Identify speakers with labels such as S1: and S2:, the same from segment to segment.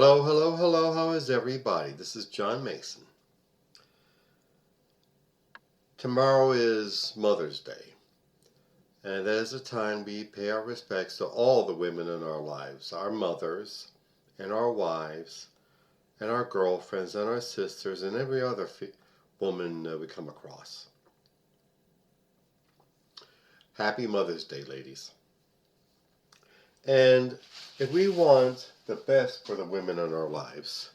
S1: Hello, hello, hello. How is everybody? This is John Mason. Tomorrow is Mother's Day, and that is a time we pay our respects to all the women in our lives, our mothers, and our wives, and our girlfriends, and our sisters, and every other woman we come across. Happy Mother's Day, ladies. And if we want the best for the women in our lives,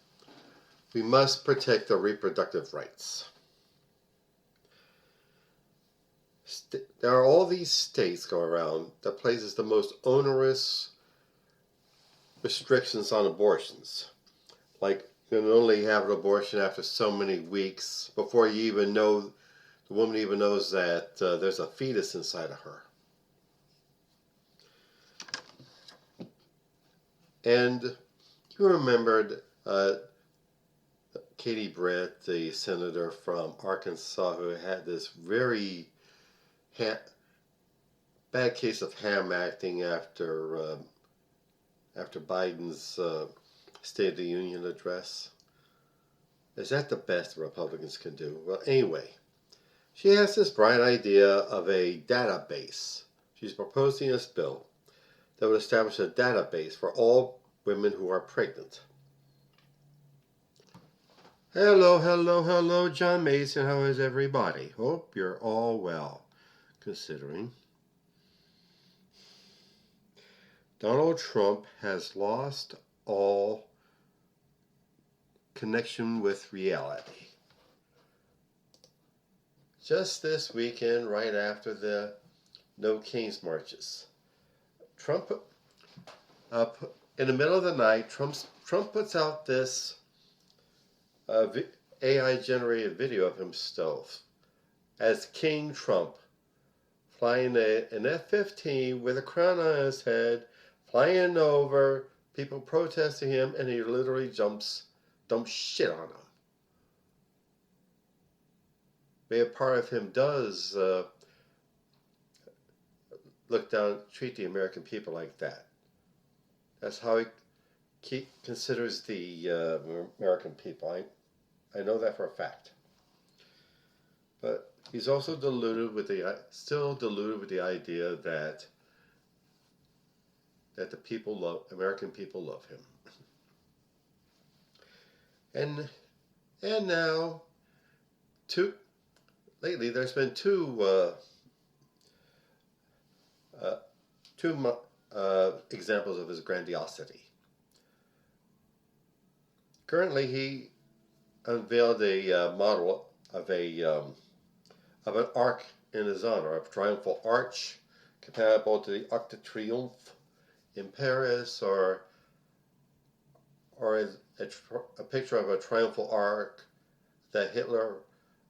S1: we must protect their reproductive rights. There are all these states going around that places the most onerous restrictions on abortions. Like, you can only have an abortion after so many weeks before you even know, the woman even knows that there's a fetus inside of her. And you remembered Katie Britt, the senator from Arkansas, who had this very bad case of ham acting after Biden's State of the Union address. Is that the best the Republicans can do? Well, anyway, she has this bright idea of a database. She's proposing this bill that would establish a database for all women who are pregnant. Hello, hello, hello, John Mason. How is everybody? Hope you're all well, considering Donald Trump has lost all connection with reality. Just this weekend, right after the No Kings marches, Trump, in the middle of the night, Trump puts out this AI-generated video of himself as King Trump, flying an F-15 with a crown on his head, flying over, people protesting him, and he literally dumps shit on them. Maybe a part of him does look down, treat the American people like that. That's how he considers the American people. I know that for a fact. But he's also still deluded with the idea that the American people love him. And now, lately there's been two examples of his grandiosity. Currently, he unveiled a model of an arc in his honor, a triumphal arch comparable to the Arc de Triomphe in Paris, or a picture of a triumphal arc that Hitler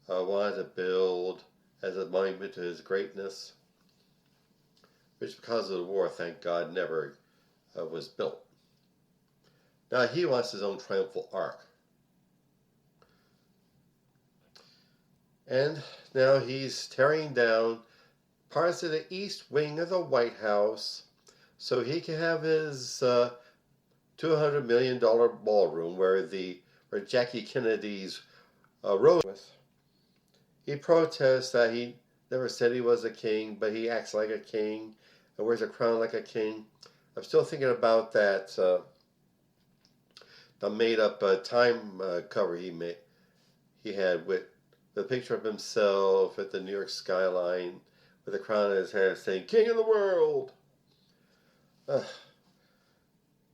S1: wanted to build as a monument to his greatness, which because of the war, thank God, never was built. Now he wants his own triumphal arc. And now he's tearing down parts of the east wing of the White House so he can have his $200 million ballroom where Jackie Kennedy's rose with. He protests that he never said he was a king, but he acts like a king and wears a crown like a king. I'm still thinking about that the made-up Time cover he had with the picture of himself at the New York skyline with a crown on his head saying, "King of the world."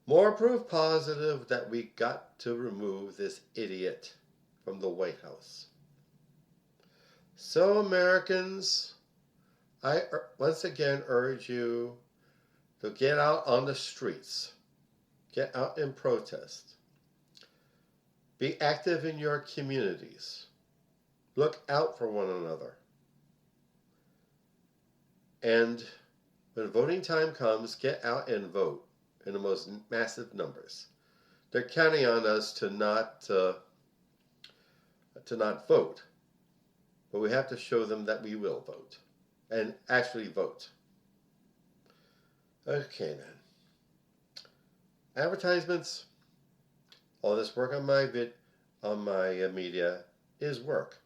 S1: More proof positive that we got to remove this idiot from the White House. So Americans, I once again urge you to get out on the streets. Get out and protest. Be active in your communities. Look out for one another. And when voting time comes, get out and vote in the most massive numbers. They're counting on us to not vote, but we have to show them that we will vote and actually vote. Okay then. Advertisements. All this work on my media is work.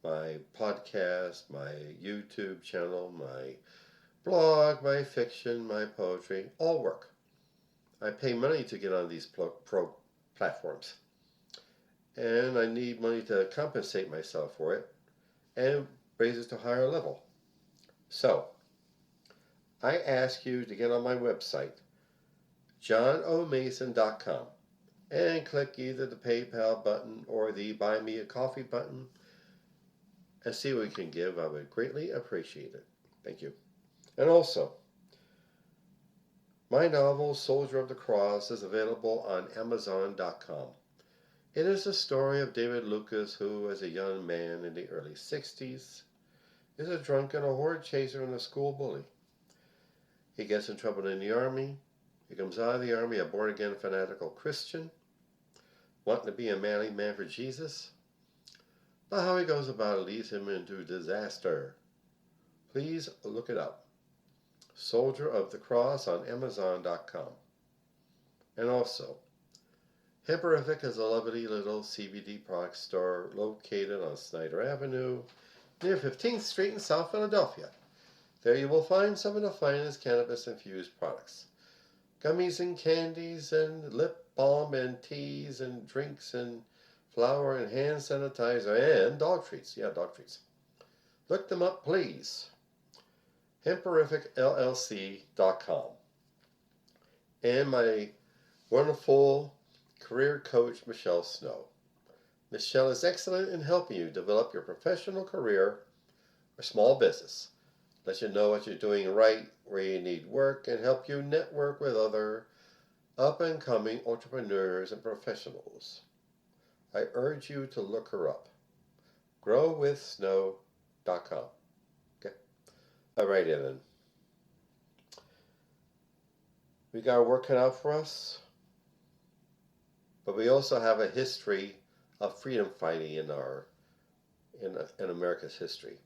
S1: My podcast, my YouTube channel, my blog, my fiction, my poetry, all work. I pay money to get on these pro platforms. And I need money to compensate myself for it and raise it to a higher level. So, I ask you to get on my website, johnomason.com, and click either the PayPal button or the Buy Me a Coffee button and see what we can give. I would greatly appreciate it. Thank you. And also, my novel, Soldier of the Cross, is available on Amazon.com. It is the story of David Lucas, who, as a young man in the early 60s, is a drunk and a horde chaser and a school bully. He gets in trouble in the army. He comes out of the army a born-again fanatical Christian, wanting to be a manly man for Jesus. But how he goes about it leads him into disaster. Please look it up. Soldier of the Cross on Amazon.com. And also, Hemperific is a lovely little CBD product store located on Snyder Avenue near 15th Street in South Philadelphia. There you will find some of the finest cannabis-infused products. Gummies and candies and lip balm and teas and drinks and flour and hand sanitizer and dog treats. Yeah, dog treats. Look them up, please. HemperificLLC.com. And my wonderful career coach, Michelle Snow. Michelle is excellent in helping you develop your professional career or small business. Let you know what you're doing right, where you need work, and help you network with other up-and-coming entrepreneurs and professionals. I urge you to look her up. growwithsnow.com. Okay. Alrighty then. We got our work cut out for us, but we also have a history of freedom fighting in America's history.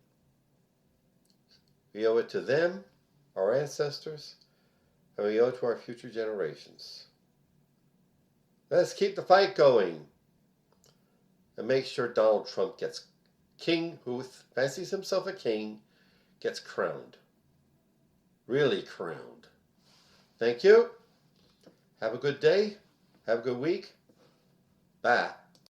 S1: We owe it to them, our ancestors, and we owe it to our future generations. Let's keep the fight going and make sure Donald Trump gets king, who fancies himself a king, gets crowned. Really crowned. Thank you. Have a good day. Have a good week. Bye.